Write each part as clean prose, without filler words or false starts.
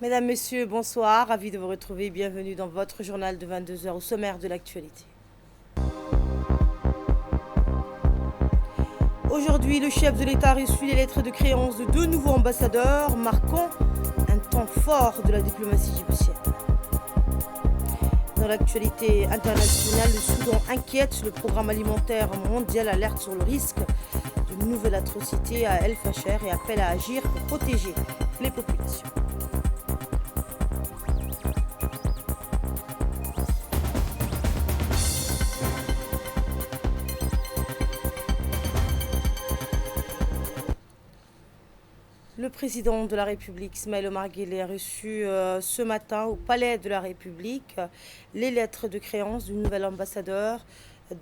Mesdames, Messieurs, bonsoir. Ravi de vous retrouver. Bienvenue dans votre journal de 22 heures au sommaire de l'actualité. Aujourd'hui, le chef de l'État a reçu les lettres de créance de deux nouveaux ambassadeurs, marquant un temps fort de la diplomatie djiboutienne. Dans l'actualité internationale, le Soudan inquiète. Le programme alimentaire mondial alerte sur le risque d'une nouvelle atrocité à El Fasher et appelle à agir pour protéger les populations. Le président de la République, Ismaël Omar Guelleh, a reçu ce matin au Palais de la République les lettres de créance du nouvel ambassadeur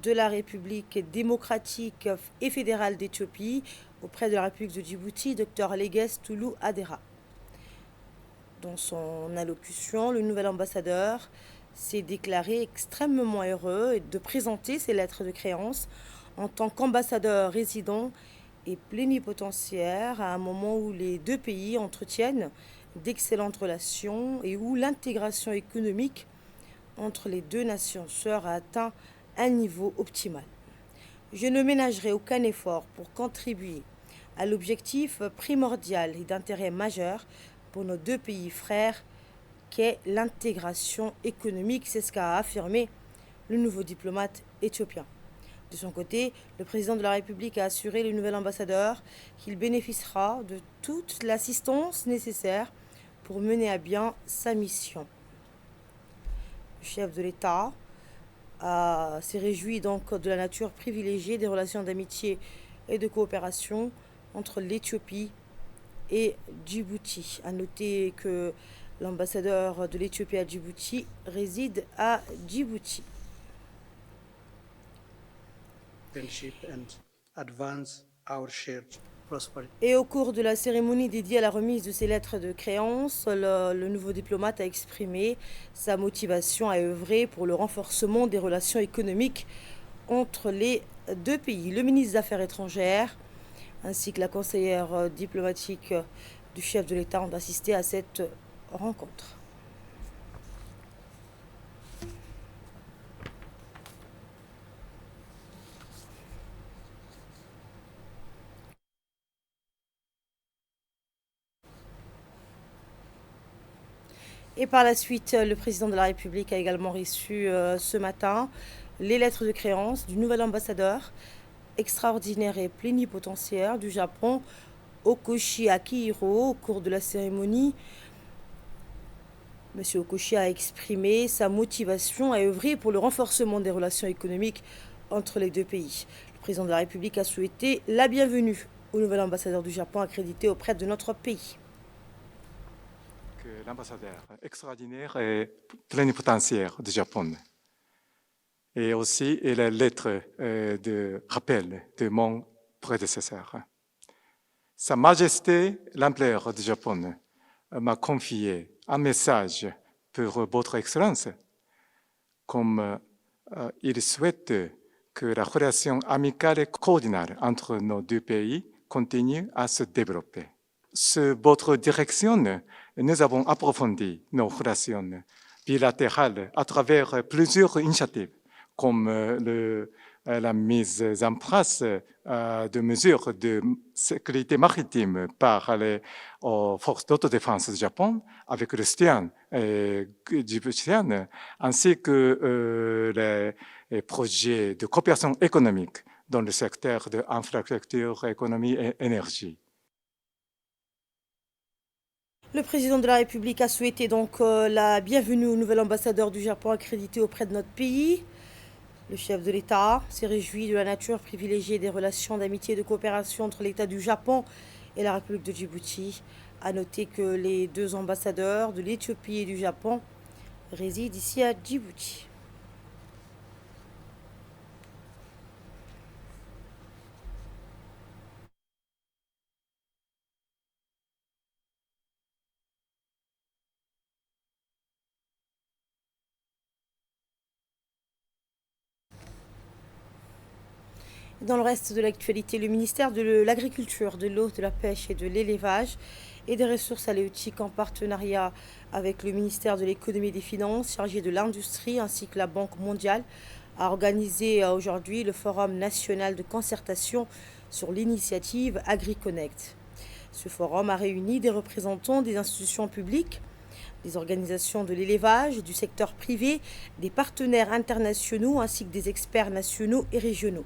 de la République démocratique et fédérale d'Éthiopie auprès de la République de Djibouti, Dr Leges Toulou Adera. Dans son allocution, le nouvel ambassadeur s'est déclaré extrêmement heureux de présenter ces lettres de créance en tant qu'ambassadeur résident et plénipotentiaire à un moment où les deux pays entretiennent d'excellentes relations et où l'intégration économique entre les deux nations sœurs a atteint un niveau optimal. Je ne ménagerai aucun effort pour contribuer à l'objectif primordial et d'intérêt majeur pour nos deux pays frères qu'est l'intégration économique. C'est ce qu'a affirmé le nouveau diplomate éthiopien. De son côté, le président de la République a assuré le nouvel ambassadeur qu'il bénéficiera de toute l'assistance nécessaire pour mener à bien sa mission. Le chef de l'État s'est réjoui donc de la nature privilégiée des relations d'amitié et de coopération entre l'Éthiopie et Djibouti. A noter que l'ambassadeur de l'Éthiopie à Djibouti réside à Djibouti. Et au cours de la cérémonie dédiée à la remise de ces lettres de créance, le nouveau diplomate a exprimé sa motivation à œuvrer pour le renforcement des relations économiques entre les deux pays. Le ministre des Affaires étrangères ainsi que la conseillère diplomatique du chef de l'État ont assisté à cette rencontre. Et par la suite, le président de la République a également reçu ce matin les lettres de créance du nouvel ambassadeur extraordinaire et plénipotentiaire du Japon, Okoshi Akihiro. Au cours de la cérémonie, M. Okoshi a exprimé sa motivation à œuvrer pour le renforcement des relations économiques entre les deux pays. Le président de la République a souhaité la bienvenue au nouvel ambassadeur du Japon accrédité auprès de notre pays. L'ambassadeur extraordinaire et plénipotentiaire du Japon. Et aussi la lettre de rappel de mon prédécesseur. Sa Majesté l'Empereur du Japon m'a confié un message pour votre Excellence, comme il souhaite que la relation amicale et cordiale entre nos deux pays continue à se développer. Sous votre direction, nous avons approfondi nos relations bilatérales à travers plusieurs initiatives, comme la mise en place de mesures de sécurité maritime par les forces d'autodéfense du Japon, avec le soutien djiboutien, ainsi que les projets de coopération économique dans le secteur de l'infrastructure, économie et énergie. Le président de la République a souhaité donc la bienvenue au nouvel ambassadeur du Japon accrédité auprès de notre pays. Le chef de l'État s'est réjoui de la nature privilégiée des relations d'amitié et de coopération entre l'État du Japon et la République de Djibouti. A noter que les deux ambassadeurs de l'Éthiopie et du Japon résident ici à Djibouti. Dans le reste de l'actualité, le ministère de l'Agriculture, de l'eau, de la pêche et de l'élevage et des ressources halieutiques en partenariat avec le ministère de l'économie et des finances, chargé de l'industrie ainsi que la Banque mondiale, a organisé aujourd'hui le Forum national de concertation sur l'initiative AgriConnect. Ce forum a réuni des représentants des institutions publiques, des organisations de l'élevage, du secteur privé, des partenaires internationaux ainsi que des experts nationaux et régionaux.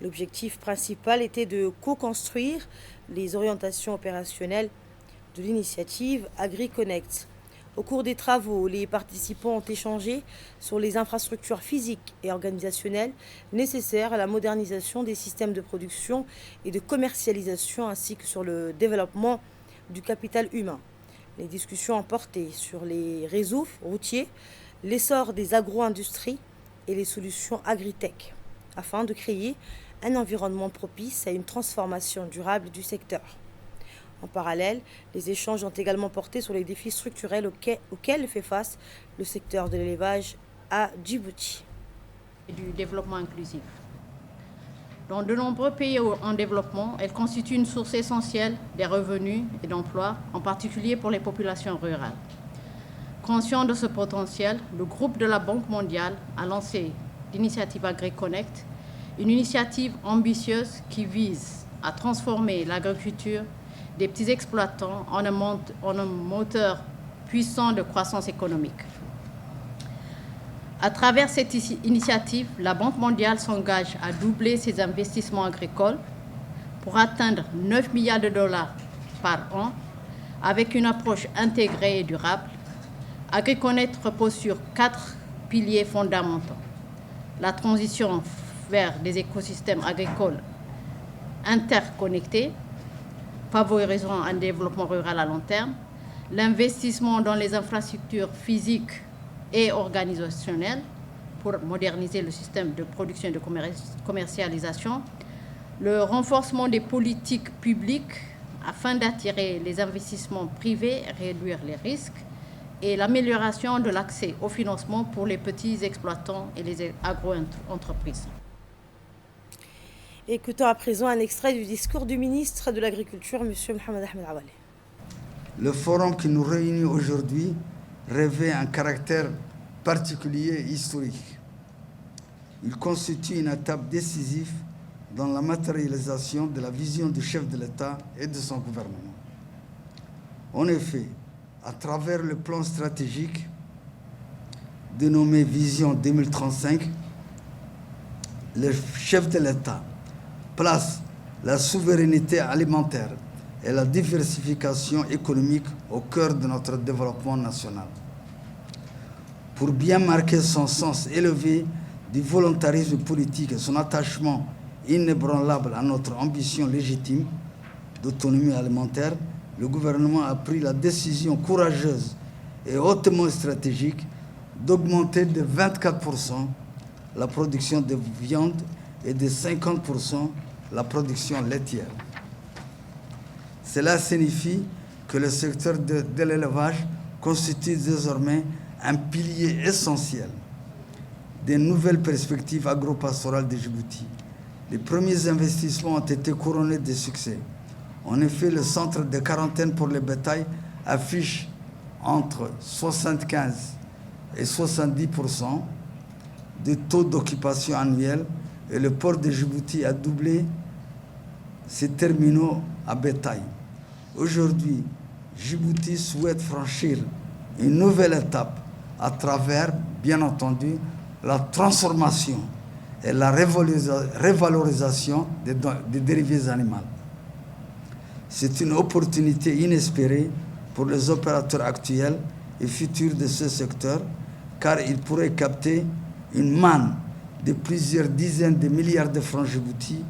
L'objectif principal était de co-construire les orientations opérationnelles de l'initiative AgriConnect. Au cours des travaux, les participants ont échangé sur les infrastructures physiques et organisationnelles nécessaires à la modernisation des systèmes de production et de commercialisation ainsi que sur le développement du capital humain. Les discussions ont porté sur les réseaux routiers, l'essor des agro-industries et les solutions agritech, afin de créer un environnement propice à une transformation durable du secteur. En parallèle, les échanges ont également porté sur les défis structurels auxquels fait face le secteur de l'élevage à Djibouti. Du développement inclusif. Dans de nombreux pays en développement, elle constitue une source essentielle des revenus et d'emplois, en particulier pour les populations rurales. Conscient de ce potentiel, le groupe de la Banque mondiale a lancé l'initiative AgriConnect, une initiative ambitieuse qui vise à transformer l'agriculture des petits exploitants en un moteur puissant de croissance économique. À travers cette initiative, la Banque mondiale s'engage à doubler ses investissements agricoles pour atteindre 9 milliards de dollars par an avec une approche intégrée et durable. AgriConnect repose sur 4 piliers fondamentaux. La transition vers des écosystèmes agricoles interconnectés, favorisant un développement rural à long terme, l'investissement dans les infrastructures physiques et organisationnelles pour moderniser le système de production et de commercialisation, le renforcement des politiques publiques afin d'attirer les investissements privés, réduire les risques, et l'amélioration de l'accès au financement pour les petits exploitants et les agro-entreprises. Écoutons à présent un extrait du discours du ministre de l'Agriculture, M. Mohamed Ahmed Awale. Le forum qui nous réunit aujourd'hui revêt un caractère particulier et historique. Il constitue une étape décisive dans la matérialisation de la vision du chef de l'État et de son gouvernement. En effet, à travers le plan stratégique dénommé Vision 2035, le chef de l'État place la souveraineté alimentaire et la diversification économique au cœur de notre développement national. Pour bien marquer son sens élevé du volontarisme politique et son attachement inébranlable à notre ambition légitime d'autonomie alimentaire, le gouvernement a pris la décision courageuse et hautement stratégique d'augmenter de 24% la production de viande et de 50% la production laitière. Cela signifie que le secteur de l'élevage constitue désormais un pilier essentiel des nouvelles perspectives agro-pastorales de Djibouti. Les premiers investissements ont été couronnés de succès. En effet, le centre de quarantaine pour le bétail affiche entre 75 et 70% de taux d'occupation annuel et le port de Djibouti a doublé ses terminaux à bétail. Aujourd'hui, Djibouti souhaite franchir une nouvelle étape à travers, bien entendu, la transformation et la revalorisation des dérivés animaux. C'est une opportunité inespérée pour les opérateurs actuels et futurs de ce secteur, car ils pourraient capter une manne de plusieurs dizaines de milliards de francs Djibouti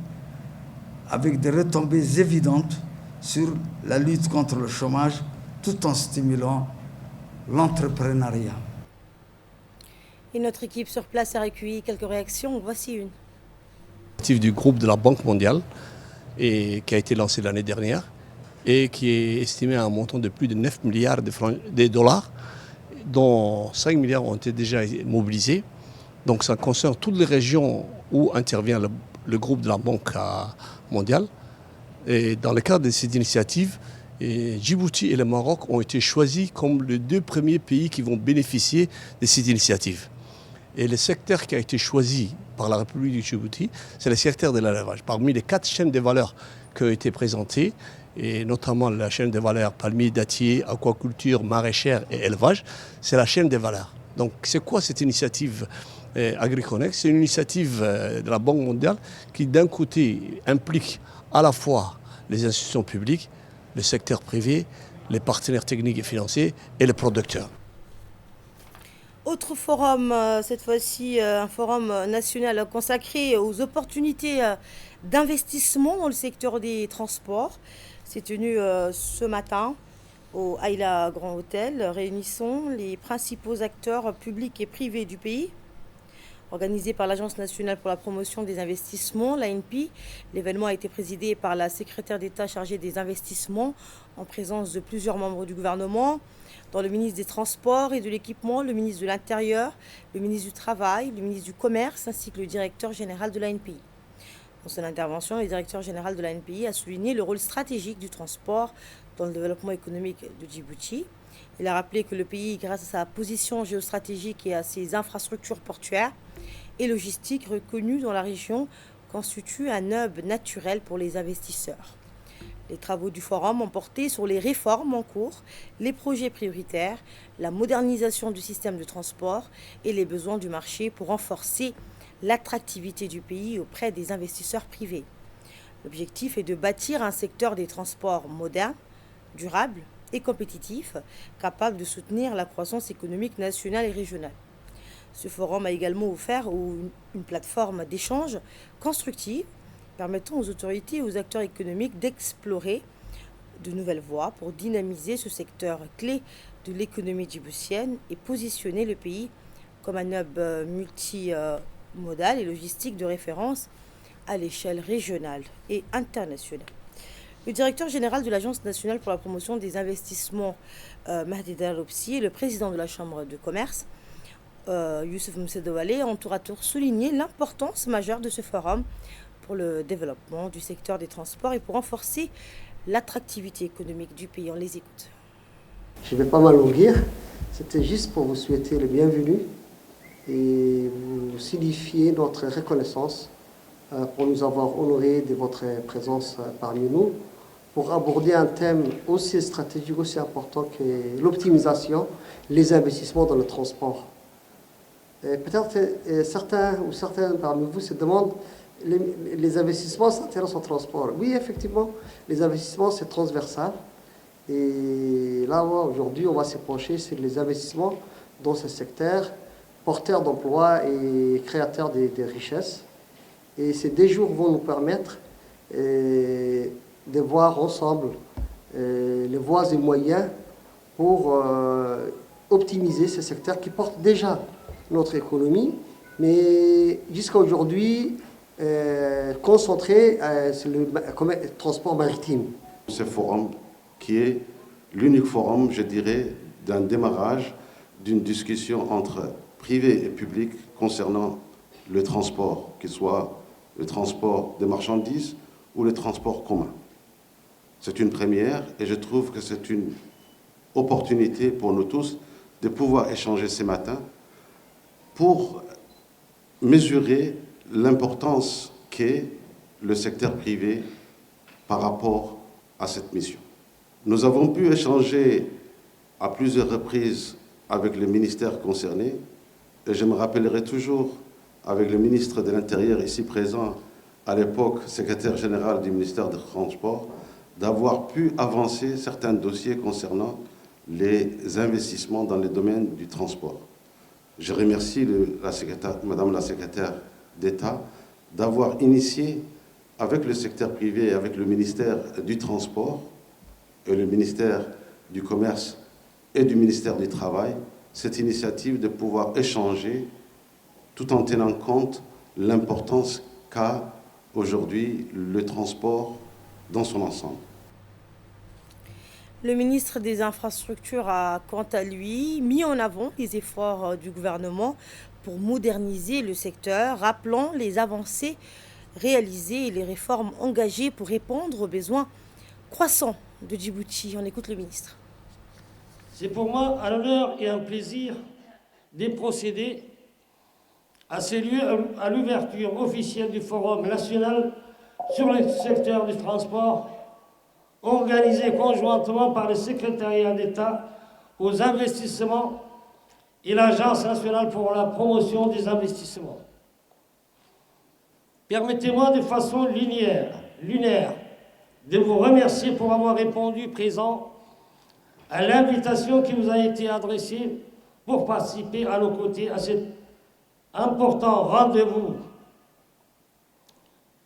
avec des retombées évidentes sur la lutte contre le chômage tout en stimulant l'entrepreneuriat. Et notre équipe sur place a recueilli quelques réactions. Voici une. Du groupe de la Banque mondiale et qui a été lancé l'année dernière et qui est estimé à un montant de plus de 9 milliards de dollars, dont 5 milliards ont été déjà mobilisés. Donc ça concerne toutes les régions où intervient le groupe de la Banque mondiale. Et dans le cadre de cette initiative, Djibouti et le Maroc ont été choisis comme les 2 premiers pays qui vont bénéficier de cette initiative. Et le secteur qui a été choisi par la République du Djibouti, c'est le secteur de l'élevage. Parmi les 4 chaînes de valeur qui ont été présentées, et notamment la chaîne de valeur palmier, dattier, aquaculture, maraîchère et élevage, c'est la chaîne des valeurs. Donc c'est quoi cette initiative AgriConnect? C'est une initiative de la Banque mondiale qui d'un côté implique à la fois les institutions publiques, le secteur privé, les partenaires techniques et financiers et les producteurs. Autre forum, cette fois-ci un forum national consacré aux opportunités d'investissement dans le secteur des transports. C'est tenu ce matin au Ayla Grand Hôtel, réunissant les principaux acteurs publics et privés du pays. Organisé par l'Agence nationale pour la promotion des investissements, l'ANP, l'événement a été présidé par la secrétaire d'État chargée des investissements en présence de plusieurs membres du gouvernement, dont le ministre des Transports et de l'Équipement, le ministre de l'Intérieur, le ministre du Travail, le ministre du Commerce ainsi que le directeur général de l'ANPI. Dans son intervention, le directeur général de l'ANPI a souligné le rôle stratégique du transport dans le développement économique de Djibouti. Il a rappelé que le pays, grâce à sa position géostratégique et à ses infrastructures portuaires et logistiques reconnues dans la région, constitue un hub naturel pour les investisseurs. Les travaux du forum ont porté sur les réformes en cours, les projets prioritaires, la modernisation du système de transport et les besoins du marché pour renforcer l'attractivité du pays auprès des investisseurs privés. L'objectif est de bâtir un secteur des transports moderne, durable et compétitif, capable de soutenir la croissance économique nationale et régionale. Ce forum a également offert une plateforme d'échange constructive permettant aux autorités et aux acteurs économiques d'explorer de nouvelles voies pour dynamiser ce secteur clé de l'économie djiboutienne et positionner le pays comme un hub multimodal et logistique de référence à l'échelle régionale et internationale. Le directeur général de l'Agence nationale pour la promotion des investissements, Mahdi Daropsi, et le président de la Chambre de commerce, Youssef Moussedouale, ont tour à tour souligné l'importance majeure de ce forum pour le développement du secteur des transports et pour renforcer l'attractivité économique du pays. On les écoute. Je ne vais pas m'allonger, c'était juste pour vous souhaiter le bienvenu et vous signifier notre reconnaissance pour nous avoir honorés de votre présence parmi nous, pour aborder un thème aussi stratégique, aussi important que l'optimisation, les investissements dans le transport. Peut-être certains ou certaines parmi vous se demandent les investissements s'intéressent au transport. Oui, effectivement, les investissements, c'est transversal. Et là, aujourd'hui, on va se pencher sur les investissements dans ce secteur, porteurs d'emplois et créateurs de richesses. Et ces 2 jours vont nous permettre de voir ensemble les voies et moyens pour optimiser ce secteur qui porte déjà notre économie, mais jusqu'à aujourd'hui, concentré sur le transport maritime. Ce forum qui est l'unique forum, je dirais, d'un démarrage d'une discussion entre privé et public concernant le transport, qu'il soit le transport des marchandises ou le transport commun. C'est une première et je trouve que c'est une opportunité pour nous tous de pouvoir échanger ce matin pour mesurer l'importance qu'est le secteur privé par rapport à cette mission. Nous avons pu échanger à plusieurs reprises avec les ministères concernés et je me rappellerai toujours avec le ministre de l'Intérieur ici présent, à l'époque secrétaire général du ministère des Transports, d'avoir pu avancer certains dossiers concernant les investissements dans les domaines du transport. Je remercie Madame la secrétaire d'État d'avoir initié avec le secteur privé et avec le ministère du Transport et le ministère du Commerce et du ministère du Travail cette initiative de pouvoir échanger tout en tenant compte de l'importance qu'a aujourd'hui le transport dans son ensemble. Le ministre des Infrastructures a, quant à lui, mis en avant les efforts du gouvernement pour moderniser le secteur, rappelant les avancées réalisées et les réformes engagées pour répondre aux besoins croissants de Djibouti. On écoute le ministre. C'est pour moi un honneur et un plaisir de procéder à ces lieux à l'ouverture officielle du Forum national sur le secteur du transport, organisé conjointement par le secrétariat d'État aux investissements et l'Agence nationale pour la promotion des investissements. Permettez-moi de façon lunaire de vous remercier pour avoir répondu présent à l'invitation qui vous a été adressée pour participer à nos côtés à cet important rendez-vous,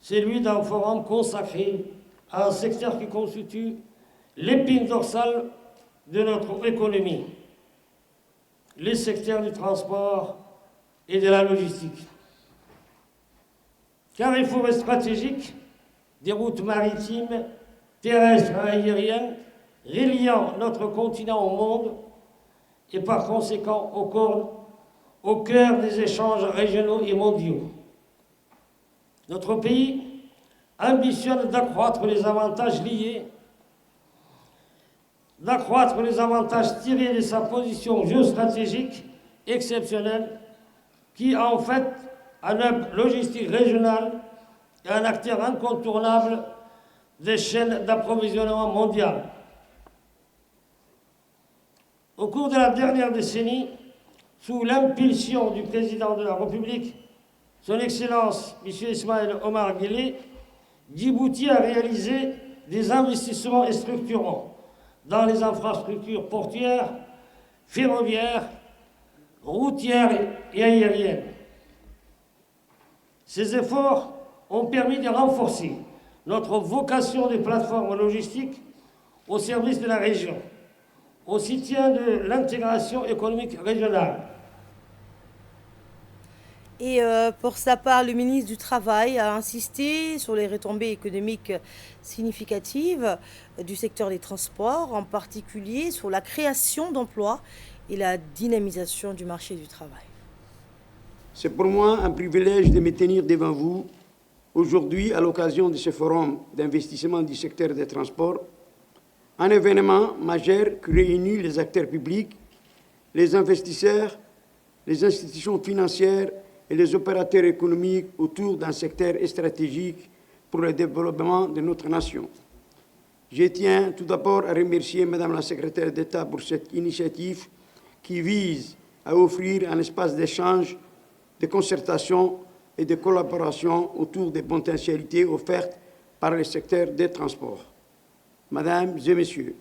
celui d'un forum consacré à un secteur qui constitue l'épine dorsale de notre économie, le secteur du transport et de la logistique. Carrefour stratégique des routes maritimes, terrestres et aériennes reliant notre continent au monde et par conséquent au cœur des échanges régionaux et mondiaux. Notre pays ambitionne d'accroître les avantages tirés de sa position géostratégique exceptionnelle qui a en fait un hub logistique régional et un acteur incontournable des chaînes d'approvisionnement mondiales. Au cours de la dernière décennie, sous l'impulsion du président de la République, son Excellence M. Ismaël Omar Guelleh, Djibouti a réalisé des investissements structurants dans les infrastructures portuaires, ferroviaires, routières et aériennes. Ces efforts ont permis de renforcer notre vocation de plateforme logistique au service de la région, au soutien de l'intégration économique régionale. Et pour sa part, le ministre du Travail a insisté sur les retombées économiques significatives du secteur des transports, en particulier sur la création d'emplois et la dynamisation du marché du travail. C'est pour moi un privilège de me tenir devant vous aujourd'hui à l'occasion de ce forum d'investissement du secteur des transports, un événement majeur qui réunit les acteurs publics, les investisseurs, les institutions financières et les opérateurs économiques autour d'un secteur stratégique pour le développement de notre nation. Je tiens tout d'abord à remercier Madame la secrétaire d'État pour cette initiative qui vise à offrir un espace d'échange, de concertation et de collaboration autour des potentialités offertes par le secteur des transports. Mesdames et Messieurs,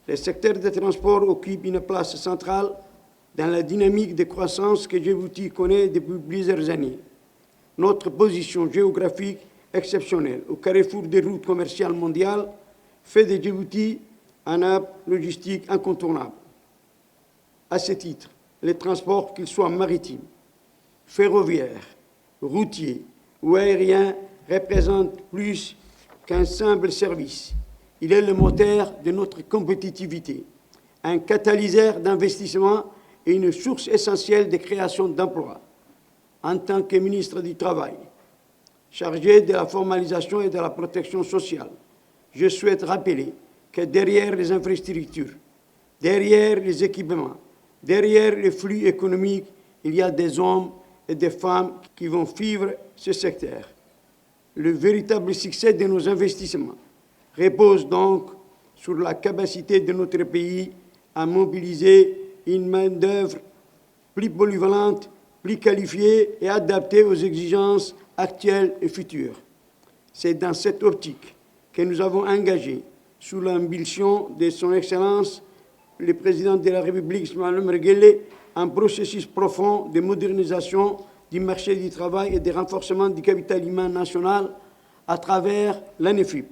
le secteur des transports occupe une place centrale dans la dynamique de croissance que Djibouti connaît depuis plusieurs années. Notre position géographique exceptionnelle au carrefour des routes commerciales mondiales fait de Djibouti un hub logistique incontournable. À ce titre, les transports, qu'ils soient maritimes, ferroviaires, routiers ou aériens, représentent plus qu'un simple service. Il est le moteur de notre compétitivité, un catalyseur d'investissement et une source essentielle de création d'emplois. En tant que ministre du Travail, chargé de la formalisation et de la protection sociale, je souhaite rappeler que derrière les infrastructures, derrière les équipements, derrière les flux économiques, il y a des hommes et des femmes qui vont vivre ce secteur. Le véritable succès de nos investissements repose donc sur la capacité de notre pays à mobiliser une main-d'œuvre plus polyvalente, plus qualifiée et adaptée aux exigences actuelles et futures. C'est dans cette optique que nous avons engagé, sous l'impulsion de son Excellence, le Président de la République, Ismaël Omar Guelleh, un processus profond de modernisation du marché du travail et de renforcement du capital humain national à travers l'ANEFIP.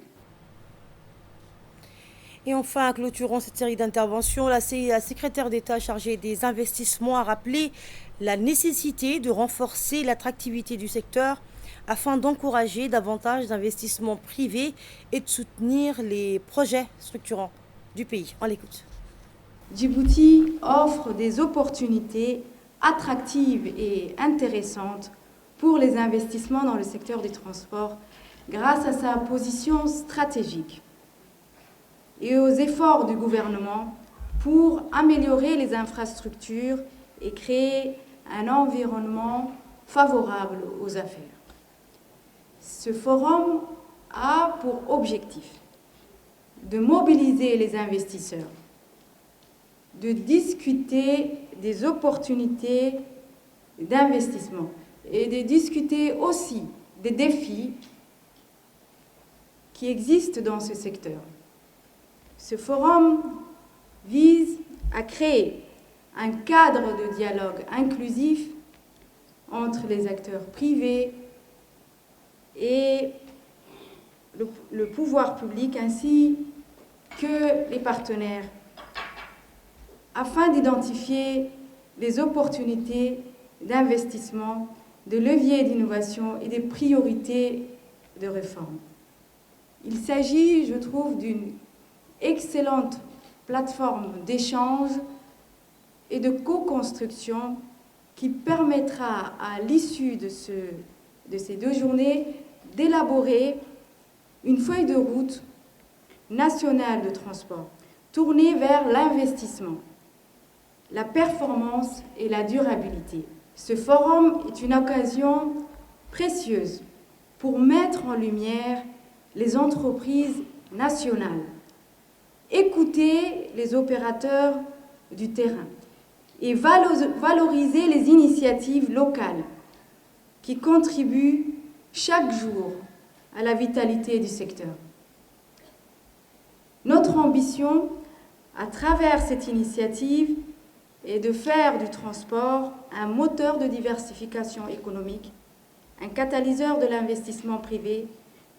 Et enfin, clôturant cette série d'interventions, la secrétaire d'État chargée des investissements a rappelé la nécessité de renforcer l'attractivité du secteur afin d'encourager davantage d'investissements privés et de soutenir les projets structurants du pays. On l'écoute. Djibouti offre des opportunités attractives et intéressantes pour les investissements dans le secteur du transport grâce à sa position stratégique et aux efforts du gouvernement pour améliorer les infrastructures et créer un environnement favorable aux affaires. Ce forum a pour objectif de mobiliser les investisseurs, de discuter des opportunités d'investissement et de discuter aussi des défis qui existent dans ce secteur. Ce forum vise à créer un cadre de dialogue inclusif entre les acteurs privés et le pouvoir public ainsi que les partenaires afin d'identifier les opportunités d'investissement, de leviers d'innovation et des priorités de réforme. Il s'agit, je trouve, d'une excellente plateforme d'échange et de co-construction qui permettra à l'issue de ces 2 journées d'élaborer une feuille de route nationale de transport tournée vers l'investissement, la performance et la durabilité. Ce forum est une occasion précieuse pour mettre en lumière les entreprises nationales, écouter les opérateurs du terrain et valoriser les initiatives locales qui contribuent chaque jour à la vitalité du secteur. Notre ambition, à travers cette initiative, est de faire du transport un moteur de diversification économique, un catalyseur de l'investissement privé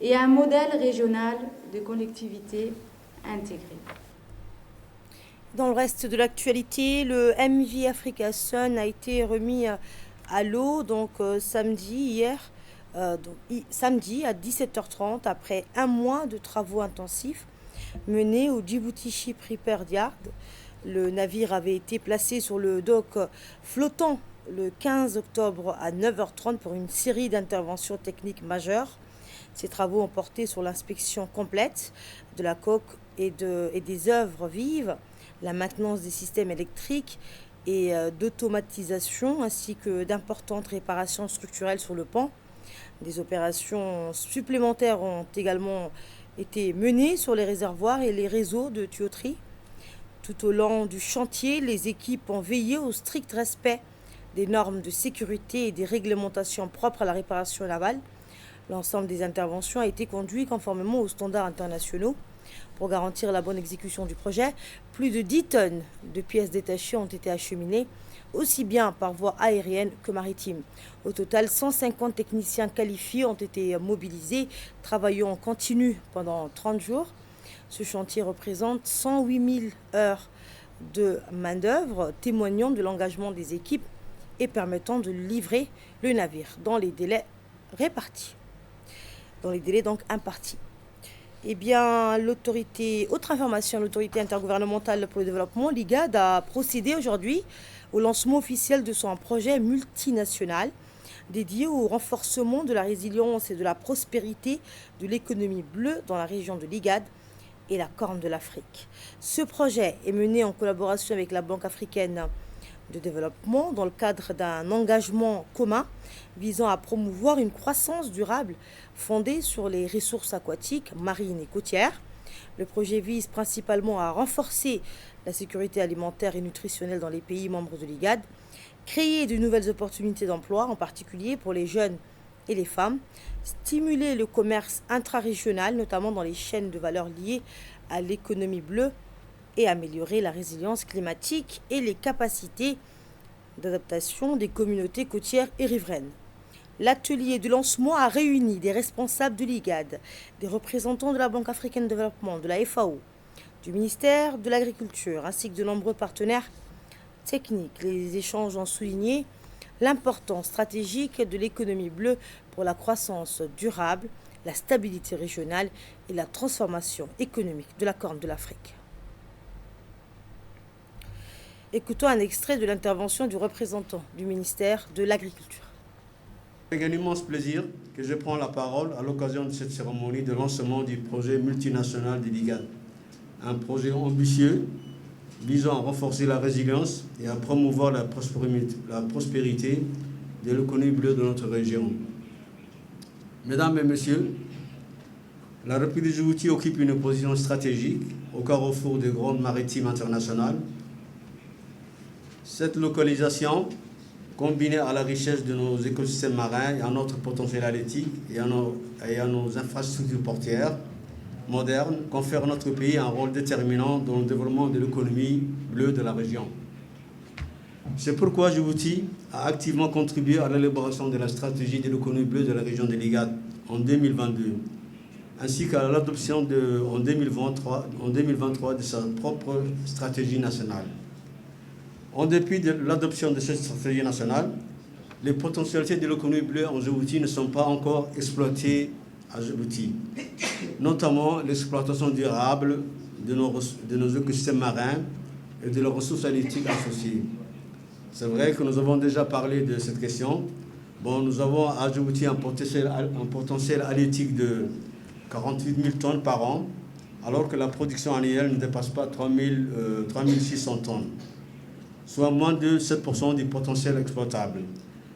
et un modèle régional de connectivité intégrée. Dans le reste de l'actualité, le MV Africa Sun a été remis à l'eau samedi à 17h30 après un mois de travaux intensifs menés au Djibouti Ship Repair Yard. Le navire avait été placé sur le dock flottant le 15 octobre à 9h30 pour une série d'interventions techniques majeures. Ces travaux ont porté sur l'inspection complète de la coque et des œuvres vives, la maintenance des systèmes électriques et d'automatisation, ainsi que d'importantes réparations structurelles sur le pont. Des opérations supplémentaires ont également été menées sur les réservoirs et les réseaux de tuyauterie. Tout au long du chantier, les équipes ont veillé au strict respect des normes de sécurité et des réglementations propres à la réparation navale. L'ensemble des interventions a été conduit conformément aux standards internationaux. Pour garantir la bonne exécution du projet, plus de 10 tonnes de pièces détachées ont été acheminées, aussi bien par voie aérienne que maritime. Au total, 150 techniciens qualifiés ont été mobilisés, travaillant en continu pendant 30 jours. Ce chantier représente 108 000 heures de main-d'œuvre, témoignant de l'engagement des équipes et permettant de livrer le navire dans les délais répartis, impartis. Eh bien, autre information, l'autorité intergouvernementale pour le développement, l'IGAD, a procédé aujourd'hui au lancement officiel de son projet multinational dédié au renforcement de la résilience et de la prospérité de l'économie bleue dans la région de l'IGAD et la Corne de l'Afrique. Ce projet est mené en collaboration avec la Banque africaine de développement dans le cadre d'un engagement commun visant à promouvoir une croissance durable fondée sur les ressources aquatiques, marines et côtières. Le projet vise principalement à renforcer la sécurité alimentaire et nutritionnelle dans les pays membres de l'IGAD, créer de nouvelles opportunités d'emploi, en particulier pour les jeunes et les femmes, stimuler le commerce intrarégional, notamment dans les chaînes de valeur liées à l'économie bleue, et améliorer la résilience climatique et les capacités d'adaptation des communautés côtières et riveraines. L'atelier de lancement a réuni des responsables de l'IGAD, des représentants de la Banque africaine de développement, de la FAO, du ministère de l'Agriculture, ainsi que de nombreux partenaires techniques. Les échanges ont souligné l'importance stratégique de l'économie bleue pour la croissance durable, la stabilité régionale et la transformation économique de la Corne de l'Afrique. Écoutons un extrait de l'intervention du représentant du ministère de l'Agriculture. Avec un immense plaisir que je prends la parole à l'occasion de cette cérémonie de lancement du projet multinational de l'IGAD. Un projet ambitieux visant à renforcer la résilience et à promouvoir la prospérité de l'économie bleue de notre région. Mesdames et messieurs, la République de Djibouti occupe une position stratégique au carrefour des grandes maritimes internationales. Cette localisation, combinée à la richesse de nos écosystèmes marins et à notre potentiel halieutique et à nos infrastructures portières modernes, confère à notre pays un rôle déterminant dans le développement de l'économie bleue de la région. C'est pourquoi Djibouti a activement contribué à l'élaboration de la stratégie de l'économie bleue de la région de l'IGAD en 2022, ainsi qu'à l'adoption en 2023 de sa propre stratégie nationale. En dépit de l'adoption de cette stratégie nationale, les potentialités de l'économie bleue en Djibouti ne sont pas encore exploitées à Djibouti, notamment l'exploitation durable de nos écosystèmes marins et de leurs ressources halieutiques associées. C'est vrai que nous avons déjà parlé de cette question. Nous avons à Djibouti un potentiel halieutique de 48 000 tonnes par an, alors que la production annuelle ne dépasse pas 3 600 tonnes, soit moins de 7% du potentiel exploitable.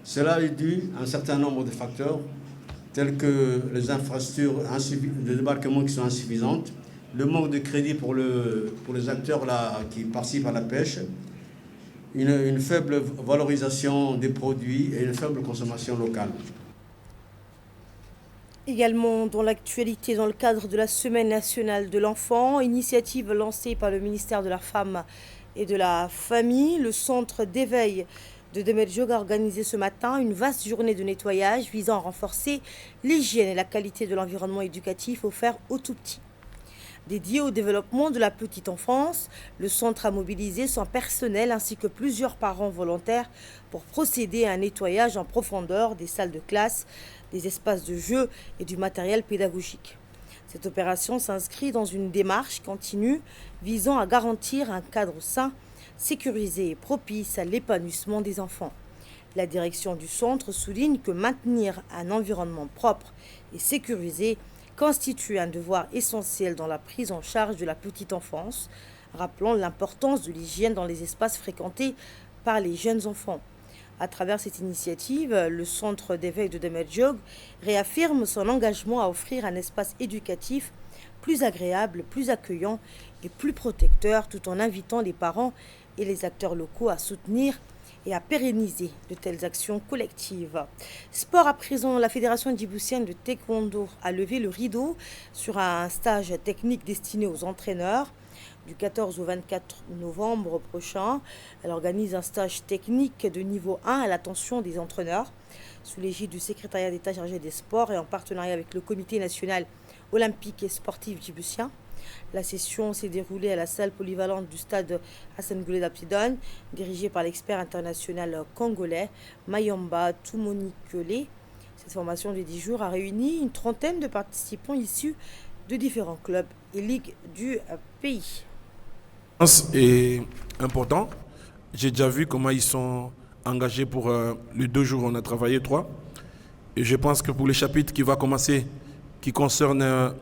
Cela est dû à un certain nombre de facteurs, tels que les infrastructures de débarquement qui sont insuffisantes, le manque de crédit pour les acteurs qui participent à la pêche, une faible valorisation des produits et une faible consommation locale. Également dans l'actualité, dans le cadre de la Semaine nationale de l'enfant, initiative lancée par le ministère de la Femme et de la Famille, le centre d'éveil de Demerjog a organisé ce matin une vaste journée de nettoyage visant à renforcer l'hygiène et la qualité de l'environnement éducatif offert aux tout-petits. Dédié au développement de la petite enfance, le centre a mobilisé son personnel ainsi que plusieurs parents volontaires pour procéder à un nettoyage en profondeur des salles de classe, des espaces de jeu et du matériel pédagogique. Cette opération s'inscrit dans une démarche continue visant à garantir un cadre sain, sécurisé et propice à l'épanouissement des enfants. La direction du centre souligne que maintenir un environnement propre et sécurisé constitue un devoir essentiel dans la prise en charge de la petite enfance, rappelant l'importance de l'hygiène dans les espaces fréquentés par les jeunes enfants. À travers cette initiative, le centre d'éveil de Demerjog réaffirme son engagement à offrir un espace éducatif plus agréable, plus accueillant et plus protecteur, tout en invitant les parents et les acteurs locaux à soutenir et à pérenniser de telles actions collectives. Sport à présent, la Fédération djiboutienne de taekwondo a levé le rideau sur un stage technique destiné aux entraîneurs. Du 14 au 24 novembre prochain, elle organise un stage technique de niveau 1 à l'attention des entraîneurs, sous l'égide du secrétariat d'État chargé des sports et en partenariat avec le Comité national olympique et sportif djiboutien. La session s'est déroulée à la salle polyvalente du stade Hassan Goulet d'Aptidon, dirigée par l'expert international congolais Mayomba Toumonikele. Cette formation de 10 jours a réuni une trentaine de participants issus de différents clubs et ligues du pays. C'est important. J'ai déjà vu comment ils sont engagés pour les 2 jours. On a travaillé 3. Et je pense que pour les chapitres qui va commencer, qui concernent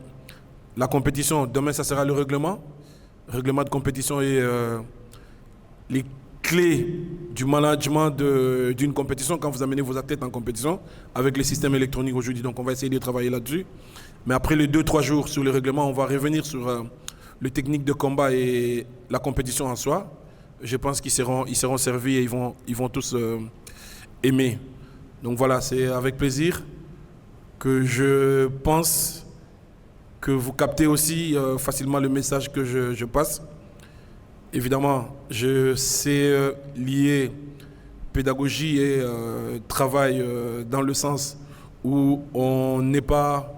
la compétition, demain ça sera le règlement de compétition et les clés du management d'une compétition quand vous amenez vos athlètes en compétition avec les systèmes électroniques aujourd'hui. Donc on va essayer de travailler là-dessus. Mais après les 2-3 jours sur le règlement, on va revenir sur les techniques de combat et la compétition en soi. Je pense qu'ils seront servis et ils vont tous aimer. Donc voilà, c'est avec plaisir que je pense que vous captez aussi facilement le message que je passe. Évidemment, je sais lier pédagogie et travail dans le sens où on n'est pas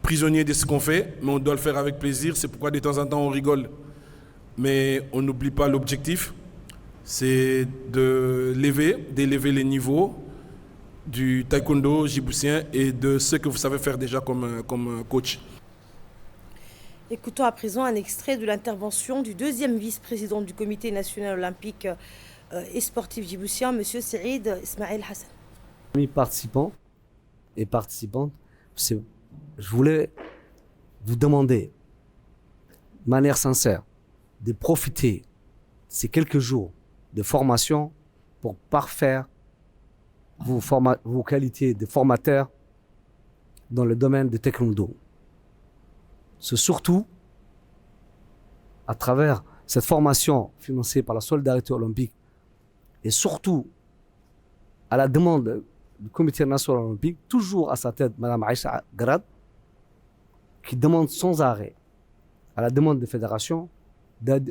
prisonnier de ce qu'on fait, mais on doit le faire avec plaisir. C'est pourquoi de temps en temps on rigole, mais on n'oublie pas l'objectif. C'est d'élever les niveaux du taekwondo djiboutien et de ce que vous savez faire déjà comme coach. Écoutons à présent un extrait de l'intervention du deuxième vice-président du Comité national olympique et sportif djiboutien, M. Saïd Ismaël Hassan. Mes participants, et participantes, je voulais vous demander, de manière sincère, de profiter de ces quelques jours de formation pour parfaire vos qualités de formateur dans le domaine du taekwondo. C'est surtout à travers cette formation financée par la Solidarité olympique et surtout à la demande du Comité national olympique, toujours à sa tête Mme Aïcha Grad, qui demande sans arrêt, à la demande des fédérations, de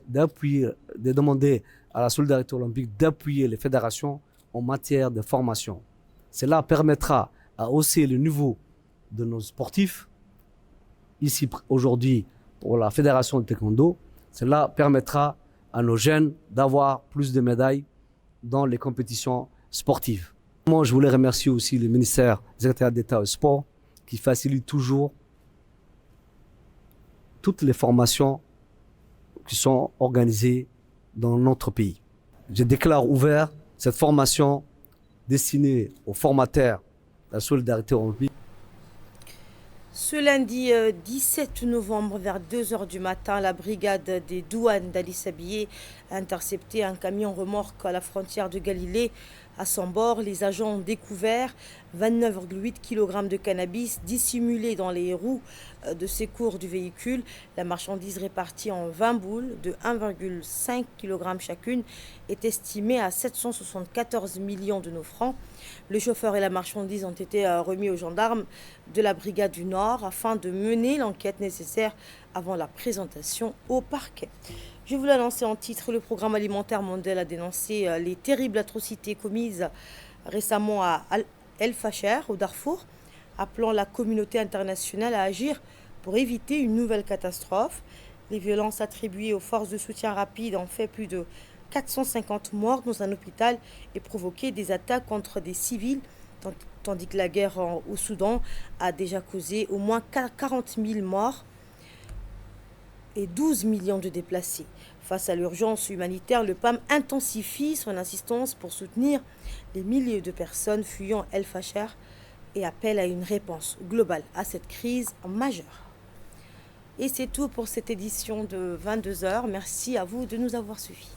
demander à la Solidarité olympique d'appuyer les fédérations en matière de formation. Cela permettra à hausser le niveau de nos sportifs, ici aujourd'hui pour la Fédération de taekwondo. Cela permettra à nos jeunes d'avoir plus de médailles dans les compétitions sportives. Moi, je voulais remercier aussi le ministère des secrétaire d'État au sport qui facilite toujours toutes les formations qui sont organisées dans notre pays. Je déclare ouvert cette formation destinée aux formateurs de la Solidarité olympique. Ce lundi 17 novembre, vers 2h du matin, la brigade des douanes d'Ali Sabié a intercepté un camion remorque à la frontière de Galilée. À son bord, les agents ont découvert 29,8 kg de cannabis dissimulés dans les roues de secours du véhicule. La marchandise répartie en 20 boules de 1,5 kg chacune est estimée à 774 millions de nos francs. Le chauffeur et la marchandise ont été remis aux gendarmes de la brigade du Nord afin de mener l'enquête nécessaire avant la présentation au parquet. Je vous l'annonçais en titre, le programme alimentaire mondial a dénoncé les terribles atrocités commises récemment à El Fasher, au Darfour, appelant la communauté internationale à agir pour éviter une nouvelle catastrophe. Les violences attribuées aux forces de soutien rapide ont fait plus de 450 morts dans un hôpital et provoqué des attaques contre des civils, tandis que la guerre au Soudan a déjà causé au moins 40 000 morts et 12 millions de déplacés. Face à l'urgence humanitaire, le PAM intensifie son insistance pour soutenir les milliers de personnes fuyant El Fasher et appelle à une réponse globale à cette crise majeure. Et c'est tout pour cette édition de 22h. Merci à vous de nous avoir suivis.